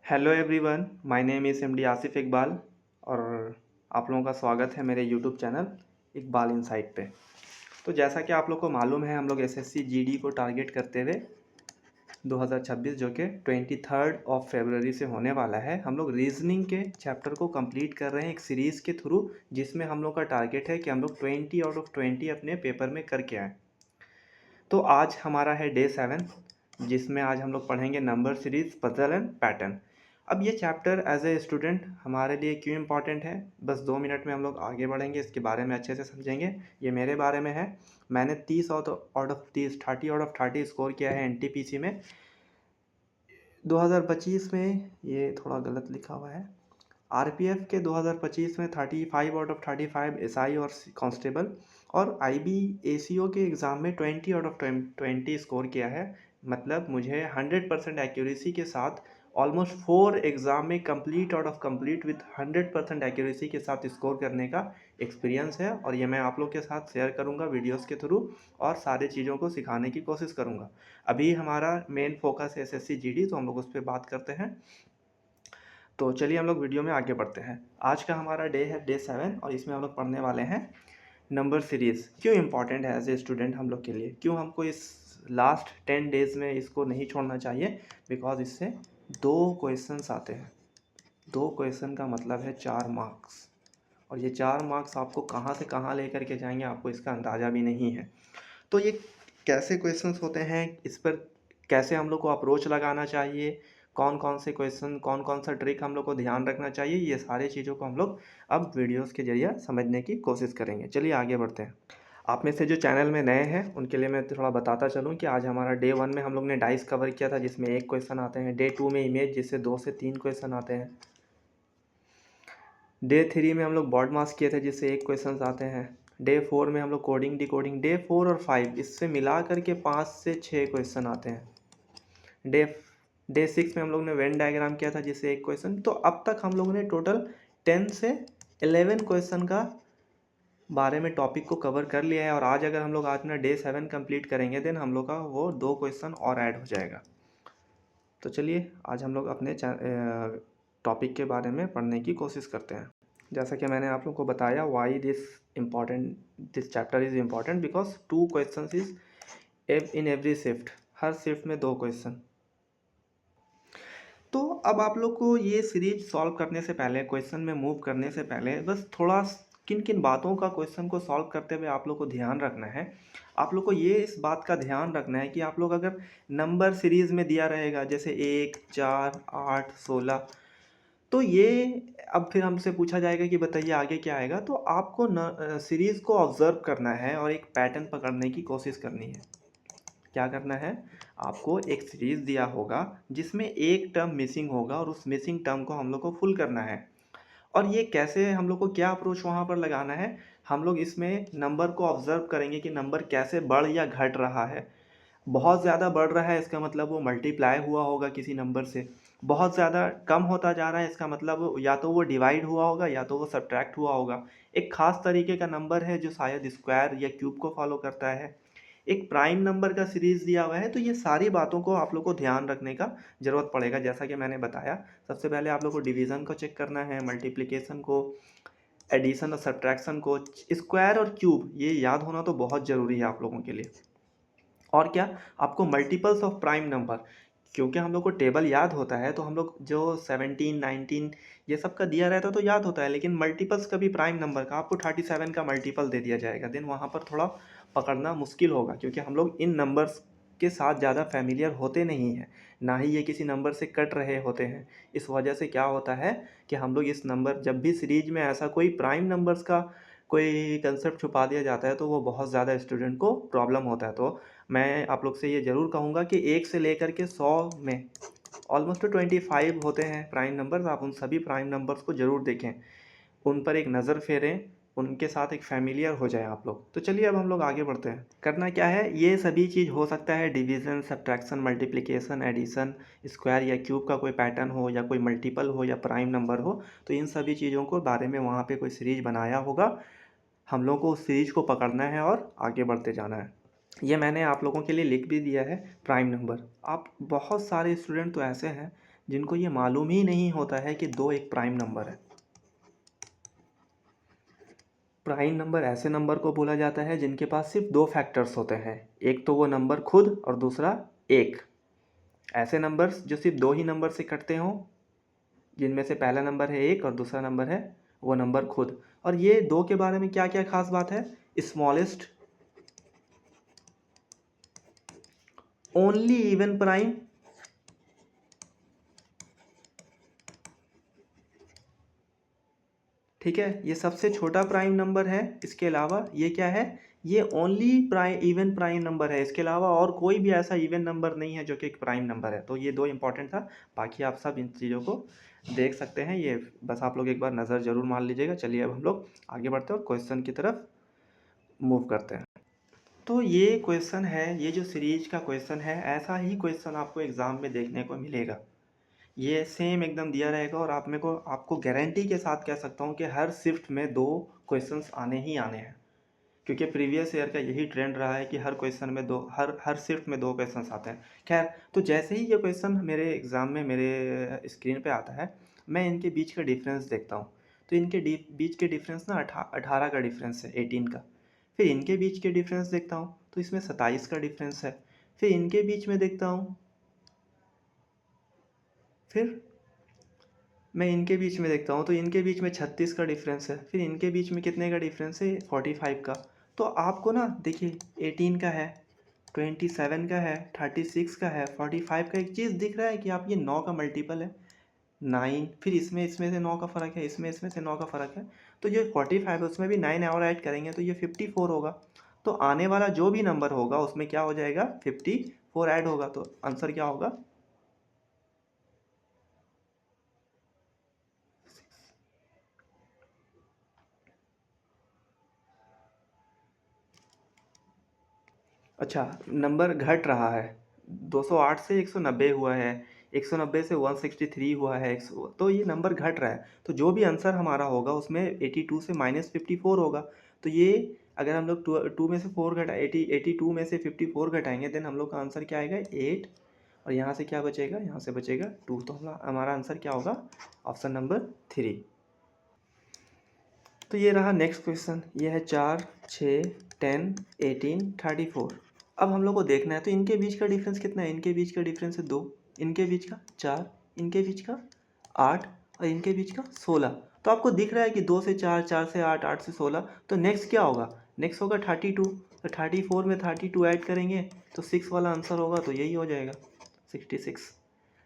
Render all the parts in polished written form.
Hello everyone, my name is MD Asif Iqbal और आप लोगों का स्वागत है मेरे यूट्यूब चैनल इकबाल इनसाइट पे। तो जैसा कि आप लोग को मालूम है, हम लोग एसएससी जीडी को टारगेट करते हुए 2026 जो कि 23 फरवरी से होने वाला है, हम लोग रीजनिंग के चैप्टर को कंप्लीट कर रहे हैं एक सीरीज़ के थ्रू, जिसमें हम लोग का टारगेट है कि हम लोग 20 आउट ऑफ 20 अपने पेपर में करके आएँ। तो आज हमारा है डे 7, जिसमें आज हम लोग पढ़ेंगे number series, puzzle and pattern. अब ये चैप्टर एज ए स्टूडेंट हमारे लिए क्यों इम्पॉर्टेंट है, बस 2 मिनट में हम लोग आगे बढ़ेंगे, इसके बारे में अच्छे से समझेंगे। ये मेरे बारे में है। मैंने 30 out of 30 30 out of 30 score किया है एनटीपीसी में 2025 में। ये थोड़ा गलत लिखा हुआ है। आरपीएफ के 2025 में 35 आउट ऑफ 35 एसआई और कांस्टेबल, और आईबी एसीओ के एग्ज़ाम में 20 आउट ऑफ 20 स्कोर किया है। मतलब मुझे 100% एक्यूरेसी के साथ ऑलमोस्ट 4 एग्ज़ाम में complete out of complete with 100% accuracy के साथ स्कोर करने का एक्सपीरियंस है, और ये मैं आप लोग के साथ शेयर करूंगा वीडियोस के थ्रू और सारी चीज़ों को सिखाने की कोशिश करूंगा। अभी हमारा मेन फोकस है एसएससी जीडी, तो हम लोग उस पर बात करते हैं। तो चलिए हम लोग वीडियो में आगे बढ़ते हैं। आज का हमारा डे है डे 7, और इसमें हम लोग पढ़ने वाले हैं नंबर सीरीज़ क्यों इम्पॉर्टेंट है एज ए स्टूडेंट हम लोग के लिए, क्यों हमको इस लास्ट 10 डेज़ में इसको नहीं छोड़ना चाहिए। बिकॉज इससे 2 क्वेश्चंस आते हैं। 2 क्वेश्चन का मतलब है 4 मार्क्स, और ये 4 मार्क्स आपको कहाँ से कहाँ लेकर के जाएंगे आपको इसका अंदाज़ा भी नहीं है। तो ये कैसे क्वेश्चंस होते हैं, इस पर कैसे हम लोग को अप्रोच लगाना चाहिए, कौन कौन से क्वेश्चन, कौन कौन सा ट्रिक हम लोग को ध्यान रखना चाहिए, ये सारी चीज़ों को हम लोग अब वीडियोस के जरिए समझने की कोशिश करेंगे। चलिए आगे बढ़ते हैं। आप में से जो चैनल में नए हैं उनके लिए मैं थोड़ा बताता चलूँ कि आज हमारा डे 1 में हम लोग ने डाइस कवर किया था, जिसमें 1 क्वेश्चन आते हैं। डे 2 में इमेज, जिससे 2 से 3 क्वेश्चन आते हैं। डे 3 में हम लोग बॉड मास किए थे, जिससे 1 क्वेश्चन आते हैं। डे 4 में हम लोग कोडिंग डिकोडिंग, डे 4 और 5 इससे मिला करके 5 से 6 क्वेश्चन आते हैं। डे डे 6 में हम लोग ने वेन डायग्राम किया था, जिससे 1 क्वेश्चन। तो अब तक हम लोगों ने टोटल 10 से 11 क्वेश्चन का बारे में टॉपिक को कवर कर लिया है, और आज अगर हम लोग आज अपना डे 7 कंप्लीट करेंगे, देन हम लोग का वो 2 क्वेश्चन और ऐड हो जाएगा। तो चलिए आज हम लोग अपने टॉपिक के बारे में पढ़ने की कोशिश करते हैं। जैसा कि मैंने आप लोग को बताया, why this chapter is important, because 2 question is in every shift. Her shift में 2 क्वेश्चन। तो अब आप लोग को ये सीरीज सॉल्व करने से पहले, क्वेश्चन में मूव करने से पहले, बस थोड़ा किन किन बातों का क्वेश्चन को सॉल्व करते हुए आप लोग को ध्यान रखना है। आप लोग को ये इस बात का ध्यान रखना है कि आप लोग अगर नंबर सीरीज में दिया रहेगा, जैसे 1, 4, 8, 16, तो ये अब फिर हमसे पूछा जाएगा कि बताइए आगे क्या आएगा। तो आपको सीरीज़ को ऑब्जर्व करना है और एक पैटर्न पकड़ने की कोशिश करनी है। क्या करना है, आपको एक सीरीज़ दिया होगा जिसमें एक टर्म मिसिंग होगा, और उस मिसिंग टर्म को हम लोग को फुल करना है। और ये कैसे हम लोग को क्या अप्रोच वहाँ पर लगाना है, हम लोग इसमें नंबर को ऑब्जर्व करेंगे कि नंबर कैसे बढ़ या घट रहा है। बहुत ज़्यादा बढ़ रहा है इसका मतलब वो मल्टीप्लाई हुआ होगा किसी नंबर से। बहुत ज़्यादा कम होता जा रहा है इसका मतलब या तो वो डिवाइड हुआ होगा या तो वो सब्ट्रैक्ट हुआ होगा। एक ख़ास तरीके का नंबर है जो शायद स्क्वायर या क्यूब को फॉलो करता है। एक प्राइम नंबर का सीरीज़ दिया हुआ है। तो ये सारी बातों को आप लोग को ध्यान रखने का ज़रूरत पड़ेगा। जैसा कि मैंने बताया, सबसे पहले आप लोग को डिवीज़न को चेक करना है, मल्टीप्लिकेशन को, एडिशन और सब्ट्रैक्शन को, स्क्वायर और क्यूब ये याद होना तो बहुत ज़रूरी है आप लोगों के लिए। और क्या, आपको मल्टीपल्स ऑफ प्राइम नंबर, क्योंकि हम लोग को टेबल याद होता है, तो हम लोग जो 17, 19 ये सब का दिया रहता है तो याद होता है, लेकिन मल्टीपल्स का भी प्राइम नंबर का आपको 37 का मल्टीपल दे दिया जाएगा, देन वहाँ पर थोड़ा पकड़ना मुश्किल होगा, क्योंकि हम लोग इन नंबर्स के साथ ज़्यादा फैमिलियर होते नहीं हैं, ना ही ये किसी नंबर से कट रहे होते हैं। इस वजह से क्या होता है कि हम लोग इस नंबर, जब भी सीरीज में ऐसा कोई प्राइम नंबर्स का कोई कंसेप्ट छुपा दिया जाता है, तो वो बहुत ज़्यादा स्टूडेंट को प्रॉब्लम होता है। तो मैं आप लोग से ये ज़रूर कहूँगा कि 1 से लेकर के 100 में ऑलमोस्ट 25 होते हैं प्राइम नंबर्स। आप उन सभी प्राइम नंबर्स को ज़रूर देखें, उन पर एक नज़र फेरें, उनके साथ एक फैमिलियर हो जाएं आप लोग। तो चलिए अब हम लोग आगे बढ़ते हैं। करना क्या है, ये सभी चीज़ हो सकता है, division, subtraction, multiplication, addition, square या क्यूब का कोई पैटर्न हो, या कोई मल्टीपल हो, या प्राइम नंबर हो। तो इन सभी चीज़ों को बारे में वहाँ पे कोई सीरीज बनाया होगा, हम लोग को उस सीरीज को पकड़ना है और आगे बढ़ते जाना है। ये मैंने आप लोगों के लिए लिख भी दिया है प्राइम नंबर। आप बहुत सारे स्टूडेंट तो ऐसे हैं जिनको ये मालूम ही नहीं होता है कि 2 एक प्राइम नंबर है। प्राइम नंबर ऐसे नंबर को बोला जाता है जिनके पास सिर्फ 2 फैक्टर्स होते हैं, एक तो वो नंबर खुद और दूसरा 1। ऐसे नंबर्स जो सिर्फ 2 ही नंबर से कटते हों, जिनमें से पहला नंबर है 1 और दूसरा नंबर है वो नंबर खुद। और ये 2 के बारे में क्या क्या खास बात है? स्मॉलेस्ट ओनली इवन प्राइम, ठीक है, ये सबसे छोटा प्राइम नंबर है। इसके अलावा ये क्या है? ये only prime even prime number है। इसके अलावा और कोई भी ऐसा इवन नंबर नहीं है जो कि एक प्राइम नंबर है। तो ये 2 इंपॉर्टेंट था। बाकी आप सब इन चीज़ों को देख सकते हैं, ये बस आप लोग एक बार नज़र ज़रूर मार लीजिएगा। चलिए अब हम लोग आगे बढ़ते हैं और क्वेश्चन की तरफ मूव करते हैं। तो ये क्वेश्चन है, ये जो सीरीज का क्वेश्चन है, ऐसा ही क्वेश्चन आपको एग्ज़ाम में देखने को मिलेगा। ये सेम एकदम दिया रहेगा और आपको गारंटी के साथ कह सकता हूँ कि हर शिफ्ट में 2 क्वेश्चंस आने ही आने हैं, क्योंकि प्रीवियस ईयर का यही ट्रेंड रहा है कि हर क्वेश्चन में दो हर हर शिफ्ट में 2 क्वेश्चंस आते हैं। खैर, तो जैसे ही ये क्वेश्चन मेरे एग्ज़ाम में मेरे स्क्रीन पे आता है, मैं इनके बीच का डिफरेंस देखता हूँ। तो इनके बीच के डिफरेंस ना 18 का डिफरेंस है, 18 का। फिर इनके बीच के डिफरेंस देखता हूँ तो इसमें 27 का डिफरेंस है। फिर इनके बीच में देखता हूँ, फिर मैं इनके बीच में देखता हूँ तो इनके बीच में 36 का डिफरेंस है। फिर इनके बीच में कितने का डिफरेंस है? 45 का। तो आपको ना देखिए 18 का है, 27 का है, 36 का है, 45 का। एक चीज़ दिख रहा है कि आप ये 9 का मल्टीपल है 9। फिर इसमें से 9 का फ़र्क है, इसमें से 9 का फ़र्क है। तो ये 45 है, उसमें भी 9 और ऐड करेंगे तो ये 54 होगा। तो आने वाला जो भी नंबर होगा उसमें क्या हो जाएगा? 54 ऐड होगा। तो आंसर क्या होगा? अच्छा, नंबर घट रहा है। 208 से 190 हुआ है, 190 से 163 हुआ है, 100, तो ये नंबर घट रहा है। तो जो भी आंसर हमारा होगा उसमें 82 से -54 होगा। तो ये अगर हम लोग टू में से 4 घटा 82 में से 54 घटाएंगे, देन हम लोग का आंसर क्या आएगा? 8। और यहाँ से क्या बचेगा? यहाँ से बचेगा 2। तो हमारा आंसर क्या होगा? Option number 3। तो ये रहा नेक्स्ट क्वेश्चन। ये है 4, 6, 10, 18, 34। अब हम लोग को देखना है तो इनके बीच का डिफरेंस कितना है? इनके बीच का डिफरेंस है 2, इनके बीच का 4, इनके बीच का 8 और इनके बीच का 16। तो आपको दिख रहा है कि 2 से 4, 4 से 8, 8 से 16। तो नेक्स्ट क्या होगा? नेक्स्ट होगा 32। तो 34 में 32 ऐड करेंगे तो 6 वाला आंसर होगा। तो यही हो जाएगा 66।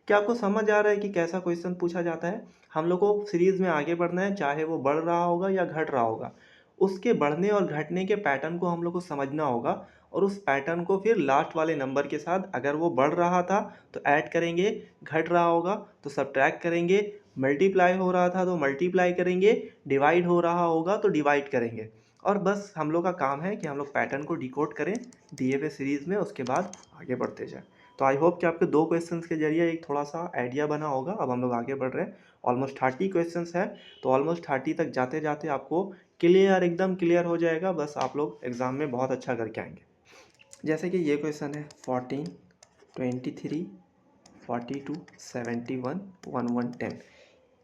क्या आपको समझ आ रहा है कि कैसा क्वेश्चन पूछा जाता है? हम लोग को सीरीज़ में आगे बढ़ना है, चाहे वो बढ़ रहा होगा या घट रहा होगा। उसके बढ़ने और घटने के पैटर्न को हम लोग को समझना होगा और उस पैटर्न को फिर लास्ट वाले नंबर के साथ, अगर वो बढ़ रहा था तो ऐड करेंगे, घट रहा होगा तो सब्ट्रैक्ट करेंगे, मल्टीप्लाई हो रहा था तो मल्टीप्लाई करेंगे, डिवाइड हो रहा होगा तो डिवाइड करेंगे। और बस हम लोग का काम है कि हम लोग पैटर्न को डिकोड करें दिए हुए सीरीज़ में, उसके बाद आगे बढ़ते जाएं। तो आई होप कि आपके 2 क्वेश्चंस के जरिए एक थोड़ा सा आइडिया बना होगा। अब हम लोग आगे बढ़ रहे हैं। ऑलमोस्ट 30 क्वेश्चंस है, तो ऑलमोस्ट 30 तक जाते जाते आपको क्लियर, एकदम क्लियर हो जाएगा। बस आप लोग एग्ज़ाम में बहुत अच्छा करके आएंगे। जैसे कि ये क्वेश्चन है 14, 23, 42, 71, 1110।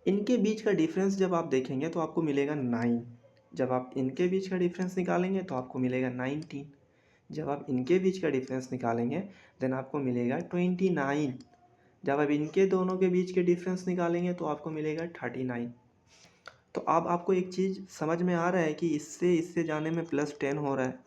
इनके बीच का डिफरेंस जब आप देखेंगे तो आपको मिलेगा 9। जब आप इनके बीच का डिफरेंस निकालेंगे तो आपको मिलेगा 19। जब आप इनके बीच का डिफरेंस निकालेंगे देन आपको मिलेगा 29। जब आप इनके दोनों के बीच के डिफरेंस निकालेंगे तो आपको मिलेगा 39। तो अब आपको एक चीज़ समझ में आ रहा है कि इससे इससे जाने में +10 हो रहा है,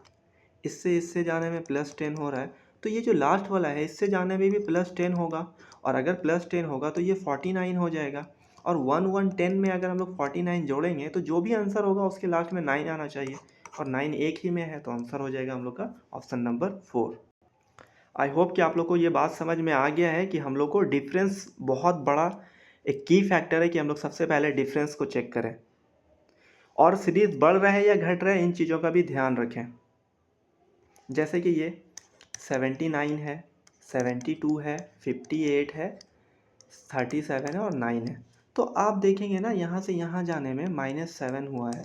इससे इससे जाने में +10 हो रहा है। तो ये जो लास्ट वाला है इससे जाने में भी +10 होगा, और अगर +10 होगा तो ये 49 हो जाएगा। और 1 में अगर हम लोग 49 जोड़ेंगे तो जो भी आंसर होगा उसके लास्ट में 9 आना चाहिए, और 9 एक ही में है, तो आंसर हो जाएगा हम लोग का ऑप्शन नंबर 4। आई होप कि आप लोग को ये बात समझ में आ गया है कि हम लोग को डिफरेंस बहुत बड़ा एक की फैक्टर है कि हम लोग सबसे पहले डिफरेंस को चेक करें, और सीरीज बढ़ रहा है या घट रहा है इन चीज़ों का भी ध्यान रखें। जैसे कि ये 79 है, 72 है, 58 है, 37 है और 9 है। तो आप देखेंगे ना, यहाँ से यहाँ जाने में -7 हुआ है।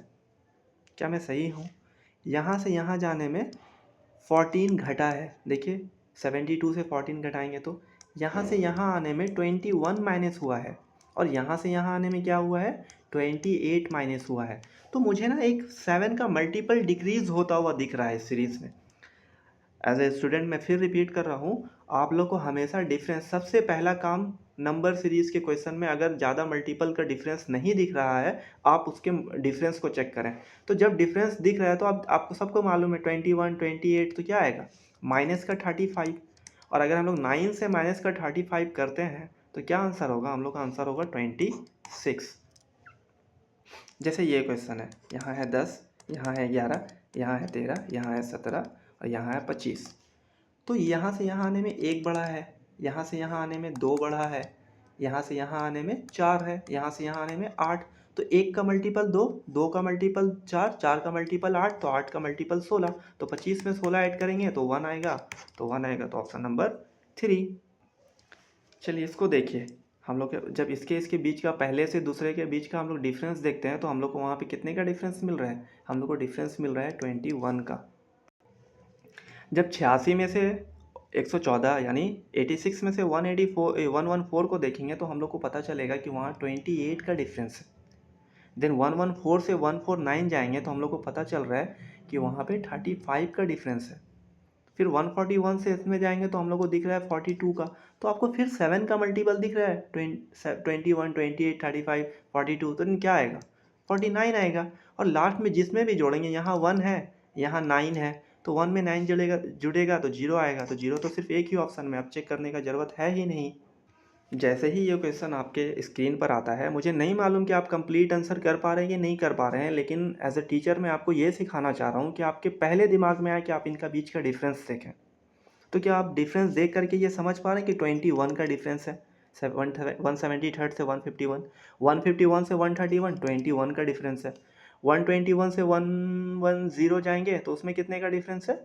क्या मैं सही हूँ? यहाँ से यहाँ जाने में 14 घटा है। देखिए 72 से 14 घटाएंगे तो यहाँ से यहाँ आने में 21 माइनस हुआ है और यहाँ से यहाँ आने में क्या हुआ है, 28 माइनस हुआ है। तो मुझे ना एक 7 का मल्टीपल डिक्रीज होता हुआ दिख रहा है इस सीरीज़ में। एज ए स्टूडेंट मैं फिर रिपीट कर रहा हूँ, आप लोग को हमेशा डिफरेंस, सबसे पहला काम नंबर सीरीज़ के क्वेश्चन में अगर ज़्यादा मल्टीपल का डिफरेंस नहीं दिख रहा है, आप उसके डिफरेंस को चेक करें। तो जब डिफरेंस दिख रहा है तो आपको सबको मालूम है 21 28, तो क्या आएगा, माइनस का 35। और अगर हम लोग 9 से माइनस का 35 करते हैं तो क्या आंसर होगा, हम लोग का आंसर होगा 26। जैसे ये क्वेश्चन है, यहाँ है 10, यहाँ है 11, यहाँ है 13, यहाँ है 17 और यहाँ है 25। तो यहाँ से यहाँ आने में एक बढ़ा है, यहाँ से यहाँ आने में दो बढ़ा है, यहाँ से यहाँ आने में चार है, यहाँ से यहाँ आने में आठ। तो एक का मल्टीपल दो, दो का मल्टीपल चार, चार का मल्टीपल आठ, तो आठ का मल्टीपल 16। तो 25 में 16 ऐड करेंगे तो 1 आएगा, तो 1 आएगा तो ऑप्शन नंबर 3। चलिए इसको देखिए, हम लोग जब इसके बीच का, पहले से दूसरे के बीच का हम लोग डिफरेंस देखते हैं तो हम लोग को वहाँ पे कितने का डिफरेंस मिल रहा है, हम लोग को डिफरेंस मिल रहा है 21 का। जब 86 में से 114 यानी 86 में से 114 को देखेंगे तो हम लोग को पता चलेगा कि वहाँ 28 का डिफरेंस है। देन 114 से 149 जाएंगे तो हम लोग को पता चल रहा है कि वहाँ पे 35 का डिफरेंस है। फिर 141 से इसमें जाएंगे तो हम लोग को दिख रहा है 42 का। तो आपको फिर 7 का मल्टीपल दिख रहा है, 21 28 35 42, तो क्या आएगा, 49 आएगा। और लास्ट में जिसमें भी जोड़ेंगे, यहाँ 1 है, यहाँ 9 है, तो 1 में 9 जुड़ेगा तो 0 आएगा। तो 0 तो सिर्फ एक ही ऑप्शन में, अब चेक करने का ज़रूरत है ही नहीं। जैसे ही ये क्वेश्चन आपके स्क्रीन पर आता है, मुझे नहीं मालूम कि आप कंप्लीट आंसर कर पा रहे हैं कि नहीं कर पा रहे हैं, लेकिन एज अ टीचर मैं आपको ये सिखाना चाह रहा हूँ कि आपके पहले दिमाग में आए कि आप इनका बीच का डिफरेंस देखें। तो क्या आप डिफरेंस देख करके ये समझ पा रहे हैं कि 21 का डिफरेंस है, 173 से 151, 151 से 131, 21 का डिफरेंस है। 121 से 110 जाएंगे तो उसमें कितने का डिफरेंस है,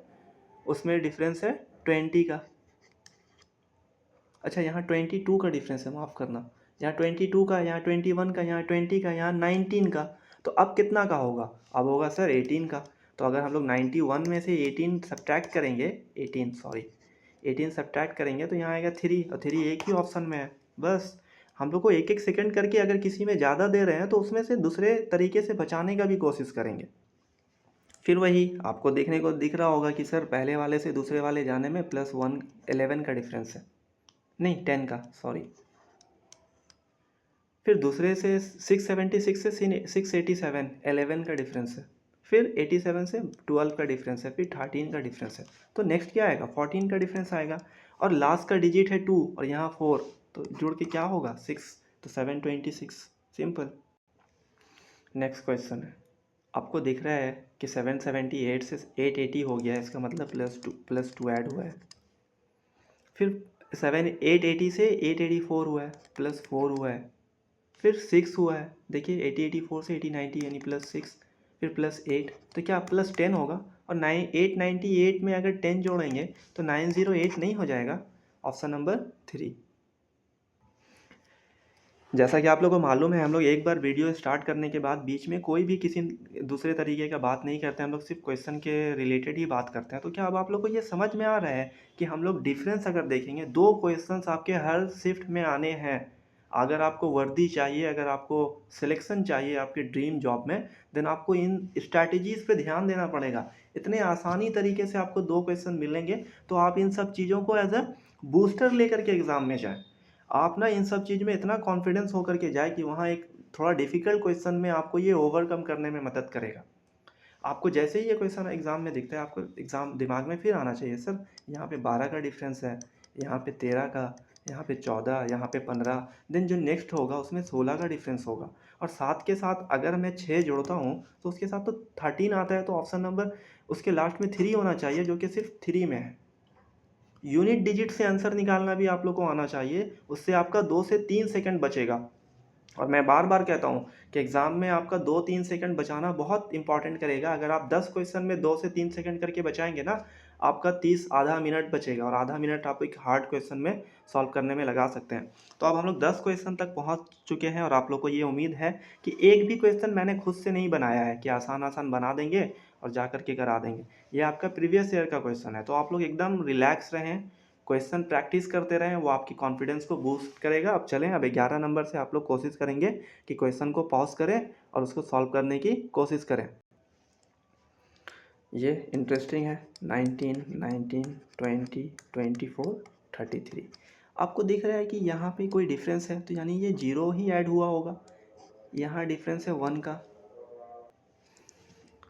उसमें डिफरेंस है 20 का। अच्छा, यहाँ 22 का डिफरेंस है, माफ़ करना, यहाँ 22 का, यहाँ 21 का, यहाँ 20 का, यहाँ 19 का। तो अब कितना का होगा, अब होगा सर 18 का। तो अगर हम लोग 91 में से 18 सब्ट्रैक्ट करेंगे, 18 सब्ट्रैक्ट करेंगे तो यहाँ आएगा 3, और 3 एक ही ऑप्शन में है। बस हम लोग को एक एक सेकंड करके, अगर किसी में ज़्यादा दे रहे हैं तो उसमें से दूसरे तरीके से बचाने का भी कोशिश करेंगे। फिर वही आपको देखने को दिख रहा होगा कि सर पहले वाले से दूसरे वाले जाने में +1 11 का डिफरेंस है, नहीं 10 का, सॉरी। फिर दूसरे से 676 से 687, 11 का डिफरेंस है। फिर 87 से 12 का डिफरेंस है, फिर 13 का डिफरेंस है। तो नेक्स्ट क्या आएगा, 14 का डिफरेंस आएगा। और लास्ट का डिजिट है 2 और यहाँ 4, तो जुड़ के क्या होगा 6, तो 726, सिंपल। नेक्स्ट क्वेश्चन है, आपको दिख रहा है कि 778 से 880 हो गया है, इसका मतलब +2 ऐड हुआ है। फिर 880 से 884 हुआ है, +4 हुआ है। फिर 6 हुआ है, देखिए 80 84 से 80 90 यानी +6, फिर +8, तो क्या +10 होगा। और 898 में अगर 10 जोड़ेंगे तो 908 नहीं हो जाएगा, ऑप्शन नंबर 3। जैसा कि आप लोगों को मालूम है, हम लोग एक बार वीडियो स्टार्ट करने के बाद बीच में कोई भी किसी दूसरे तरीके का बात नहीं करते, हम लोग सिर्फ क्वेश्चन के रिलेटेड ही बात करते हैं। तो क्या अब आप लोग को ये समझ में आ रहा है कि हम लोग डिफरेंस अगर देखेंगे, 2 क्वेश्चंस आपके हर शिफ्ट में आने हैं। अगर आपको वर्दी चाहिए, अगर आपको सिलेक्शन चाहिए आपके ड्रीम जॉब में, देन आपको इन स्ट्रैटेजीज़ पे ध्यान देना पड़ेगा। इतने आसानी तरीके से आपको 2 क्वेश्चन मिलेंगे, तो आप इन सब चीज़ों को एज अ बूस्टर लेकर के एग्ज़ाम में जाएँ। आप ना इन सब चीज़ में इतना कॉन्फिडेंस होकर के जाए कि वहाँ एक थोड़ा डिफ़िकल्ट क्वेश्चन में आपको ये ओवरकम करने में मदद करेगा। आपको जैसे ही ये क्वेश्चन एग्ज़ाम में दिखता है, आपको एग्ज़ाम दिमाग में फिर आना चाहिए, सर यहाँ पे 12 का डिफरेंस है, यहाँ पे 13 का, यहाँ पे 14, यहाँ पे 15, देन जो नेक्स्ट होगा उसमें 16 का डिफरेंस होगा। और साथ के साथ अगर मैं 6 जोड़ता हूँ तो उसके साथ तो 13 आता है, तो ऑप्शन नंबर उसके लास्ट में 3 होना चाहिए, जो कि सिर्फ 3 में है। यूनिट डिजिट से आंसर निकालना भी आप लोग को आना चाहिए, उससे आपका 2 से 3 सेकंड बचेगा। और मैं बार बार कहता हूँ कि एग्ज़ाम में आपका 2-3 सेकंड बचाना बहुत इंपॉर्टेंट करेगा। अगर आप 10 क्वेश्चन में 2 से 3 सेकंड करके बचाएंगे ना, आपका 30 आधा मिनट बचेगा, और आधा मिनट आप एक हार्ड क्वेश्चन में सॉल्व करने में लगा सकते हैं। तो अब हम लोग 10 क्वेश्चन तक पहुँच चुके हैं, और आप लोग को ये उम्मीद है कि एक भी क्वेश्चन मैंने खुद से नहीं बनाया है कि आसान आसान बना देंगे और जा कर के करा देंगे। ये आपका प्रीवियस ईयर का क्वेश्चन है, तो आप लोग एकदम रिलैक्स रहें, क्वेश्चन प्रैक्टिस करते रहें, वो आपकी कॉन्फिडेंस को बूस्ट करेगा। अब चलें, अब 11 नंबर से आप लोग कोशिश करेंगे कि क्वेश्चन को पॉज करें और उसको सॉल्व करने की कोशिश करें। ये इंटरेस्टिंग है। 19, 19, 20, 24, 33। आपको दिख रहा है कि यहाँ पे कोई डिफरेंस है, तो यानी ये जीरो ही ऐड हुआ होगा। यहाँ डिफरेंस है 1 का,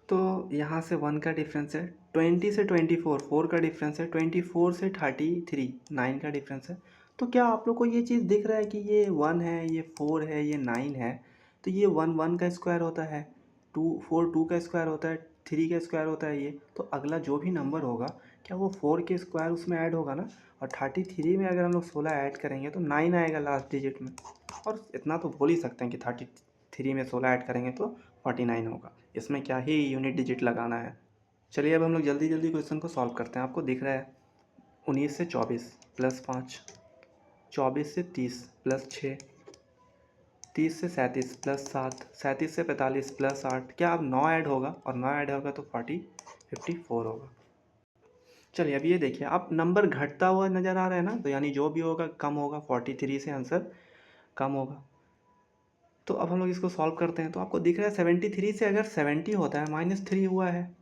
तो यहाँ से 1 का डिफरेंस है। 20 से 24 4 का डिफरेंस है। 24 से 33 9 का डिफरेंस है। तो क्या आप लोग को ये चीज़ दिख रहा है कि ये 1 है, ये 4 है, ये 9 है, तो ये 1 1 का स्क्वायर होता है, 2 4 2 का स्क्वायर होता है, 3 का स्क्वायर होता है ये। तो अगला जो भी नंबर होगा क्या वो 4 के स्क्वायर उसमें ऐड होगा ना। और 33 में अगर हम लोग 16 ऐड करेंगे तो 9 आएगा लास्ट डिजिट में। और इतना तो बोल ही सकते हैं कि 33 में 16 ऐड करेंगे तो 49 होगा। इसमें क्या ही यूनिट डिजिट लगाना है। चलिए अब हम लोग जल्दी जल्दी क्वेश्चन को सॉल्व करते हैं। आपको दिख रहा है 19 से 24 प्लस 5, 24 से 30 प्लस 6, 30 से 37 प्लस 7, 37 से 45 प्लस 8। क्या अब 9 ऐड होगा, और 9 ऐड होगा तो 54 होगा। चलिए अब ये देखिए, आप नंबर घटता हुआ नज़र आ रहा है ना, तो यानी जो भी होगा कम होगा। 43 से आंसर कम होगा। तो अब हम लोग इसको सॉल्व करते हैं। तो आपको दिख रहा है 73 से अगर 70 होता है -3 हुआ है।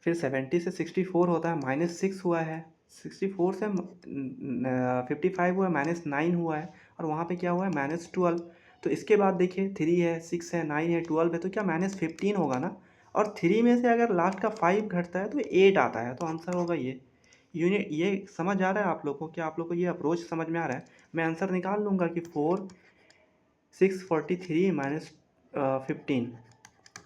फिर 70 से 64 होता है -6 हुआ है। 64 से 55 हुआ है -9 हुआ है। और वहाँ पे क्या हुआ है -12। तो इसके बाद देखिए 3 है, 6 है, 9 है, 12 है, तो क्या -15 होगा ना। और 3 में से अगर लास्ट का 5 घटता है तो 8 आता है, तो आंसर होगा ये। यूनिट ये समझ आ रहा है आप लोग को? क्या आप लोग को ये अप्रोच समझ में आ रहा है? मैं आंसर निकाल लूँगा कि 4 643 -15,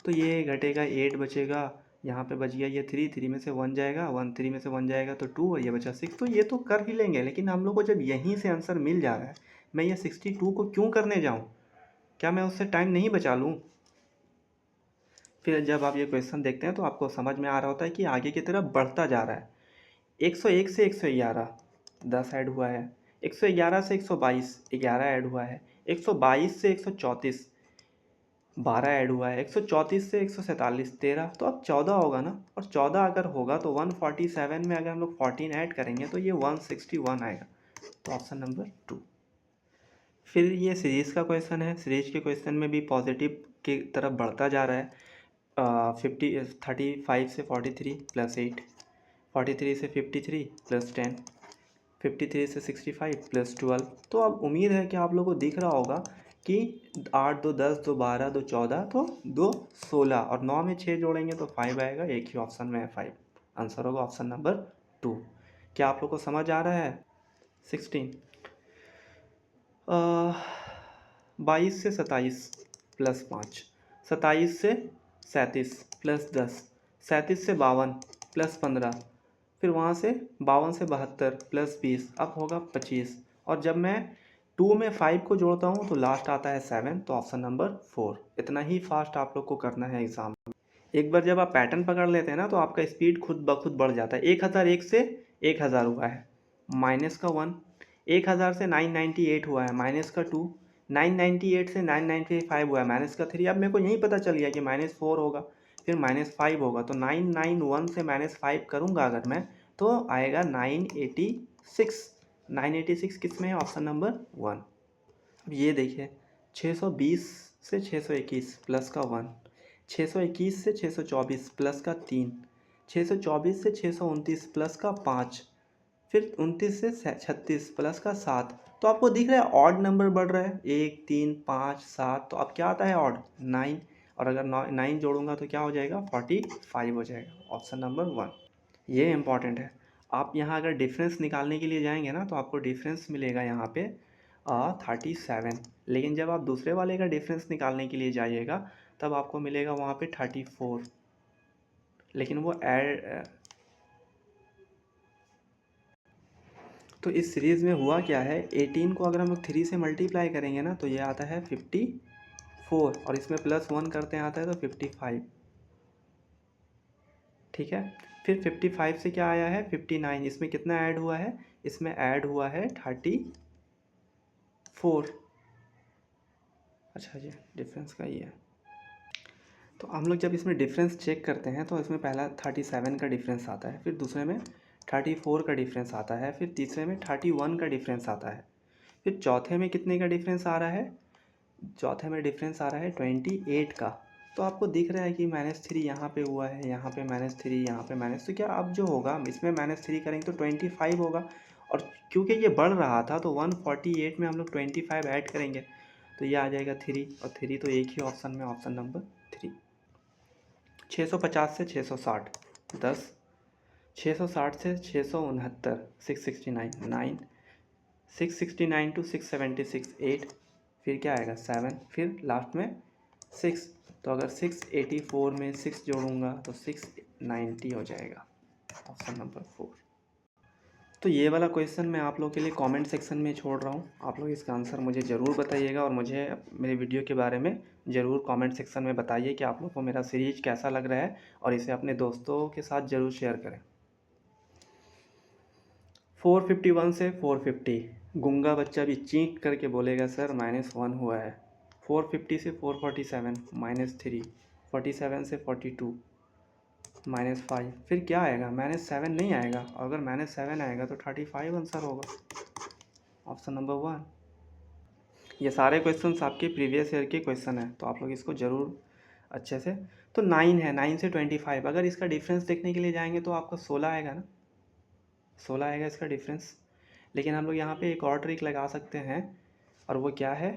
तो ये घटेगा 8 बचेगा। यहाँ पे बच गया ये 3, 3 में से 1 जाएगा, 1 3 में से 1 जाएगा तो 2, और ये बचा 6। तो ये तो कर ही लेंगे, लेकिन हम लोग को जब यहीं से आंसर मिल जा रहा है, मैं ये 62 को क्यों करने जाऊँ? क्या मैं उससे टाइम नहीं बचा लूँ? फिर जब आप ये क्वेश्चन देखते हैं तो आपको समझ में आ रहा होता है कि आगे की तरफ बढ़ता जा रहा है। 101 से 111 10 ऐड हुआ है। 111 से 122 11 ऐड हुआ है। 122 से 134 12 ऐड हुआ है। 134 से 147 13, तो अब 14 होगा ना। और 14 अगर होगा तो 147 में अगर हम लोग 14 ऐड करेंगे तो ये 161 आएगा। तो ऑप्शन नंबर 2। फिर ये सीरीज़ का क्वेश्चन है। सीरीज के क्वेश्चन में भी पॉजिटिव की तरफ बढ़ता जा रहा है। 35 से 43 प्लस 8, 43 से 53 प्लस 10, 53 से 65 प्लस 12। तो अब उम्मीद है कि आप लोगों को दिख रहा होगा कि 8 2 10 2 12 2 14 तो 2 16, और 9 में 6 जोड़ेंगे तो 5 आएगा। एक ही ऑप्शन में है 5। आंसर होगा ऑप्शन नंबर 2। क्या आप लोग को समझ आ रहा है? 16 22 से 27 प्लस 5, 27 से 37 प्लस 10, 37 से 52 प्लस 15, फिर वहाँ से 52 से 72 प्लस 20, अब होगा 25। और जब मैं 2 में 5 को जोड़ता हूँ तो लास्ट आता है 7, तो ऑप्शन नंबर 4। इतना ही फास्ट आप लोग को करना है एग्ज़ाम में। एक बार जब आप पैटर्न पकड़ लेते हैं ना तो आपका स्पीड खुद ब खुद बढ़ जाता है। 1001 से 1000 हुआ है, माइनस का 1। 1000 से 998 हुआ है, माइनस का 2। 998 से 995 हुआ है, माइनस का 3। अब मेरे को यही पता चल गया कि -4 होगा, फिर -5 होगा। तो 991 से -5 करूँगा अगर मैं, तो आएगा 986। 986 किस में है? Option number 1। अब ये देखिए 620 से 621 प्लस का 1, 621 से 624 प्लस का 3, 624 से 629 प्लस का 5, फिर 29 से 36 प्लस का 7। तो आपको दिख रहा है ऑड नंबर बढ़ रहा है, 1 3 5 7। तो अब क्या आता है ऑड? 9। और अगर 9 जोड़ूंगा तो क्या हो जाएगा? 45 हो जाएगा। Option number 1। ये इंपॉर्टेंट है। आप यहाँ अगर डिफरेंस निकालने के लिए जाएंगे ना तो आपको डिफरेंस मिलेगा यहाँ पे 37। लेकिन जब आप दूसरे वाले का डिफरेंस निकालने के लिए जाइएगा तब आपको मिलेगा वहाँ पे 34। लेकिन वो ऐड, तो इस सीरीज़ में हुआ क्या है, 18 को अगर हम लोग 3 से मल्टीप्लाई करेंगे ना तो ये आता है 54, और इसमें +1 करते हैं आता है तो 55। ठीक है। फिर 55 से क्या आया है? 59। इसमें कितना ऐड हुआ है? इसमें ऐड हुआ है 34। अच्छा जी, डिफरेंस का ही है। तो हम लोग जब इसमें डिफरेंस चेक करते हैं तो इसमें पहला 37 का डिफरेंस आता है, फिर दूसरे में 34 का डिफरेंस आता है, फिर तीसरे में 31 का डिफरेंस आता है, फिर चौथे में कितने का डिफरेंस आ रहा है, चौथे में डिफरेंस आ रहा है 28 का। तो आपको दिख रहा है कि -3 यहाँ पे हुआ है, यहाँ पे -3, यहाँ पे माइनस, तो क्या अब जो होगा इसमें -3 करेंगे तो 25 होगा। और क्योंकि ये बढ़ रहा था तो 148 में हम लोग 25 ऐड करेंगे तो ये आ जाएगा 3, और 3 तो एक ही ऑप्शन में, ऑप्शन नंबर 3। 650 से 660 10, 660 से 669 669 9, 669 टू 676 8, फिर क्या आएगा 7, फिर लास्ट में 6। तो अगर 684 में 6 जोड़ूंगा तो 690 हो जाएगा, ऑप्शन नंबर 4। तो ये वाला क्वेश्चन मैं आप लोग के लिए कमेंट सेक्शन में छोड़ रहा हूँ, आप लोग इसका आंसर मुझे ज़रूर बताइएगा, और मुझे मेरे वीडियो के बारे में ज़रूर कमेंट सेक्शन में बताइए कि आप लोग को मेरा सीरीज कैसा लग रहा है, और इसे अपने दोस्तों के साथ ज़रूर शेयर करें। 451 से 450, गूंगा बच्चा भी चींक करके बोलेगा सर -1 हुआ है। 450 से 447 -3, 47 से 42 -5, फिर क्या आएगा, -7 नहीं आएगा, और अगर -7 आएगा तो 35 आंसर होगा, ऑप्शन नंबर 1। ये सारे क्वेश्चंस आपके प्रीवियस ईयर के क्वेश्चन हैं, तो आप लोग इसको ज़रूर अच्छे से। तो 9 है, 9 से 25, अगर इसका डिफरेंस देखने के लिए जाएंगे तो आपका 16 आएगा ना, 16 आएगा इसका डिफरेंस। लेकिन हम लोग यहाँ पे एक और ट्रिक लगा सकते हैं, और वो क्या है,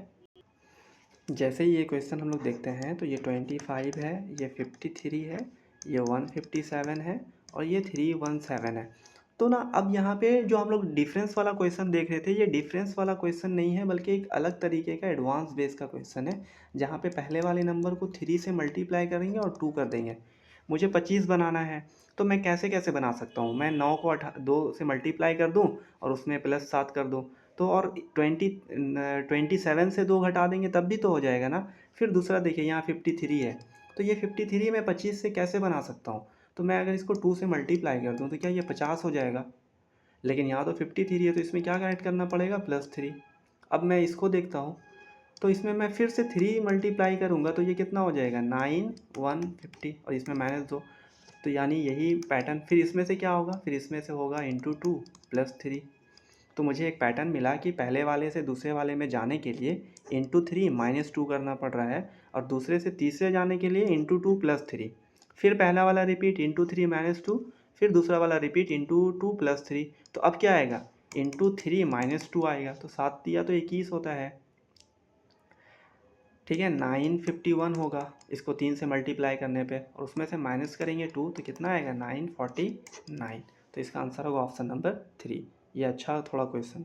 जैसे ही ये क्वेश्चन हम लोग देखते हैं तो ये 25 है, ये 53 है, ये 157 है, और ये 317 है। तो ना अब यहाँ पे जो हम लोग डिफरेंस वाला क्वेश्चन देख रहे थे, ये डिफरेंस वाला क्वेश्चन नहीं है, बल्कि एक अलग तरीके का एडवांस बेस का क्वेश्चन है, जहाँ पे पहले वाले नंबर को 3 से मल्टीप्लाई करेंगे और 2 कर देंगे। मुझे 25 बनाना है, तो मैं कैसे कैसे बना सकता हूँ, मैं 9 को 2 से मल्टीप्लाई कर दूँ और उसमें +7 कर दूँ, तो और 27 से 2 घटा देंगे तब भी तो हो जाएगा ना। फिर दूसरा देखिए, यहाँ 53 है, तो ये 53 मैं 25 से कैसे बना सकता हूँ, तो मैं अगर इसको 2 से मल्टीप्लाई कर दूँ तो क्या ये 50 हो जाएगा। लेकिन यहाँ तो 53 है, तो इसमें क्या ऐड करना पड़ेगा, +3। अब मैं इसको देखता हूँ, तो इसमें मैं फिर से 3 मल्टीप्लाई करूँगा तो ये कितना हो जाएगा, 9 150, और इसमें -2। तो यानी यही पैटर्न, फिर इसमें से क्या होगा, फिर इसमें से होगा × 2 +3। तो मुझे एक पैटर्न मिला कि पहले वाले से दूसरे वाले में जाने के लिए × 3 -2 करना पड़ रहा है, और दूसरे से तीसरे जाने के लिए × 2 +3, फिर पहला वाला रिपीट × 3 -2, फिर दूसरा वाला रिपीट × 2 +3। तो अब क्या आएगा, × 3 -2 आएगा, तो 7 दिया तो 21 होता है, ठीक है। 951 होगा इसको 3 से मल्टीप्लाई करने पे, और उसमें से माइनस करेंगे 2 तो कितना आएगा, 949। तो इसका आंसर होगा ऑप्शन नंबर 3। ये अच्छा थोड़ा क्वेश्चन।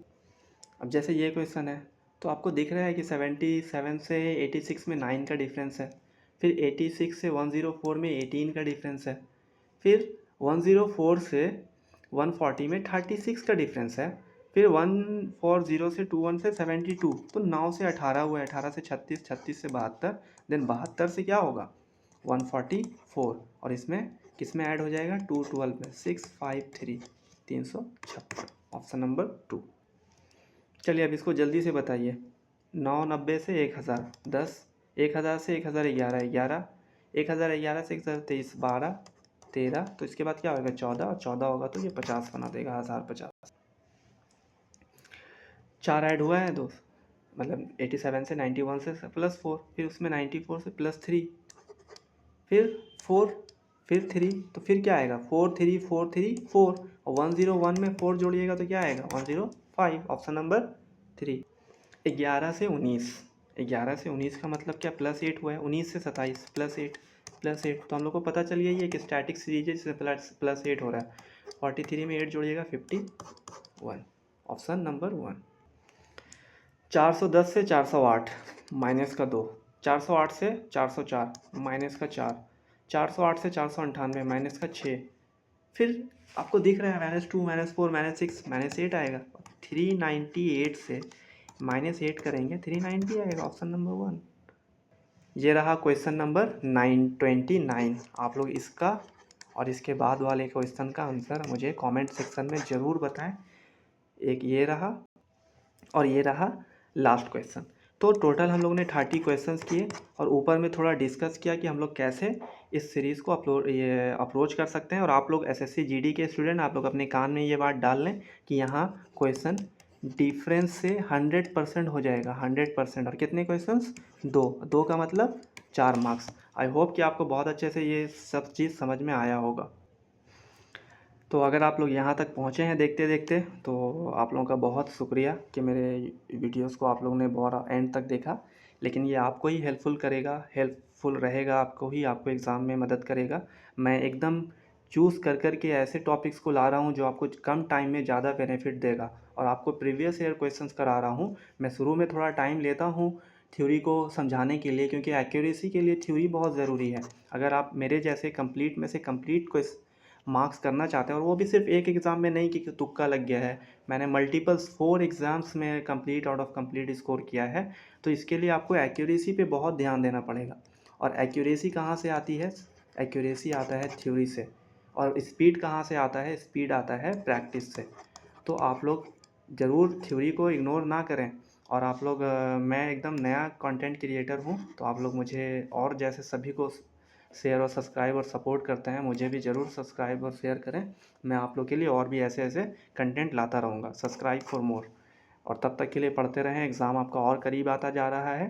अब जैसे ये क्वेश्चन है, तो आपको दिख रहा है कि 77 से 86 में 9 का डिफरेंस है, फिर 86 से 104 में 18 का डिफरेंस है, फिर 104 से 140 में 36 का डिफरेंस है, फिर 140 से 21 से 72, तो 9 से 18 हुआ है, 18 से 36, 36 से 72, देन 72 से क्या होगा, 144, और इसमें किस में ऐड हो जाएगा, 212 में, 653, 356, ऑप्शन नंबर 2। चलिए अब इसको जल्दी से बताइए। 990 से 1000 10, 1000 से 1011 11, 1011 से 1023 12 13, तो इसके बाद क्या होगा, 14, और 14 होगा तो ये 50 बना देगा, 1050। 4 ऐड हुआ है, 2 मतलब 87 से 91 से +4, फिर उसमें 94 से +3, फिर 4, फिर 3, तो फिर क्या आएगा, 4 3 4 3 4, और 101 में 4 जोड़िएगा तो क्या आएगा, 105, ऑप्शन नंबर 3। 11 से 19, 11 से 19 का मतलब क्या, +8 हुआ है, 19 से 27 +8, तो हम लोग को पता चल गया ये एक स्टैटिक सीरीज है जिसमें +8 हो रहा है। 43 में 8 जोड़िएगा 51, ऑप्शन नंबर 1। 410 से 408 -2, 408 से 404 -4, 408 से 498 -6, फिर आपको दिख रहा है -2 -4 -6 -8 आएगा। 398 से -8 करेंगे 390 आएगा, ऑप्शन नंबर 1। ये रहा क्वेश्चन नंबर 929। आप लोग इसका और इसके बाद वाले क्वेश्चन का आंसर मुझे कमेंट सेक्शन में ज़रूर बताएं। एक ये रहा, और ये रहा लास्ट क्वेश्चन। तो टोटल हम लोगों ने 30 क्वेश्चंस किए और ऊपर में थोड़ा डिस्कस किया कि हम लोग कैसे इस सीरीज़ को अप्रोच कर सकते हैं। और आप लोग एसएससी जीडी के स्टूडेंट, आप लोग अपने कान में ये बात डाल लें कि यहाँ क्वेश्चन डिफरेंस से 100% हो जाएगा, 100%। और कितने क्वेश्चंस? दो। दो का मतलब 4 मार्क्स। आई होप कि आपको बहुत अच्छे से ये सब चीज़ समझ में आया होगा। तो अगर आप लोग यहाँ तक पहुँचे हैं देखते देखते, तो आप लोगों का बहुत शुक्रिया कि मेरे वीडियोस को आप लोगों ने बहुत एंड तक देखा। लेकिन ये आपको ही हेल्पफुल रहेगा, आपको एग्ज़ाम में मदद करेगा। मैं एकदम चूज़ कर के ऐसे टॉपिक्स को ला रहा हूँ जो आपको कम टाइम में ज़्यादा बेनिफिट देगा। और आपको प्रीवियस ईयर क्वेश्चंस करा रहा हूँ। मैं शुरू में थोड़ा टाइम लेता हूँ थ्योरी को समझाने के लिए, क्योंकि एक्यूरेसी के लिए थ्योरी बहुत ज़रूरी है। अगर आप मेरे जैसे कंप्लीट में से कंप्लीट क्वेश्चन मार्क्स करना चाहते हैं, और वो भी सिर्फ एक एग्ज़ाम में नहीं कि तुक्का लग गया है, मैंने मल्टीपल्स 4 एग्ज़ाम्स में complete out of complete score किया है। तो इसके लिए आपको एक्यूरेसी पे बहुत ध्यान देना पड़ेगा। और एक्यूरेसी कहाँ से आती है? एक्यूरेसी आता है थ्योरी से। और स्पीड कहाँ से आता है? स्पीड आता है प्रैक्टिस से। तो आप लोग ज़रूर थ्योरी को इग्नोर ना करें। और आप लोग मैं एकदम नया कंटेंट क्रिएटर हूँ, तो आप लोग मुझे और जैसे सभी को शेयर और सब्सक्राइब और सपोर्ट करते हैं, मुझे भी ज़रूर सब्सक्राइब और शेयर करें। मैं आप लोग के लिए और भी ऐसे ऐसे कंटेंट लाता रहूँगा। Subscribe for more. और तब तक के लिए पढ़ते रहें, एग्ज़ाम आपका और करीब आता जा रहा है।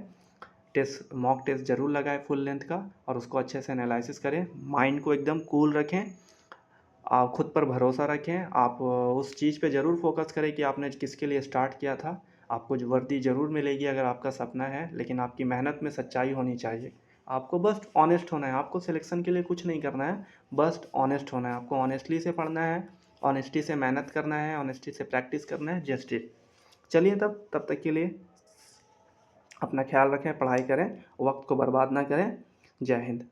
मॉक टेस्ट ज़रूर लगाएं फुल लेंथ का, और उसको अच्छे से एनालिसिस करें। माइंड को एकदम कूल रखें, आप खुद पर भरोसा रखें। आप उस चीज़ पे ज़रूर फोकस करें कि आपने किसके लिए स्टार्ट किया था। आपको जो वर्दी ज़रूर मिलेगी अगर आपका सपना है, लेकिन आपकी मेहनत में सच्चाई होनी चाहिए। आपको बस ऑनेस्ट होना है, आपको सिलेक्शन के लिए कुछ नहीं करना है, बस ऑनेस्ट होना है। आपको ऑनेस्टली से पढ़ना है, ऑनेस्टी से मेहनत करना है, ऑनेस्टी से प्रैक्टिस करना है, जस्ट इट। चलिए तब तक के लिए अपना ख्याल रखें, पढ़ाई करें, वक्त को बर्बाद ना करें। जय हिंद।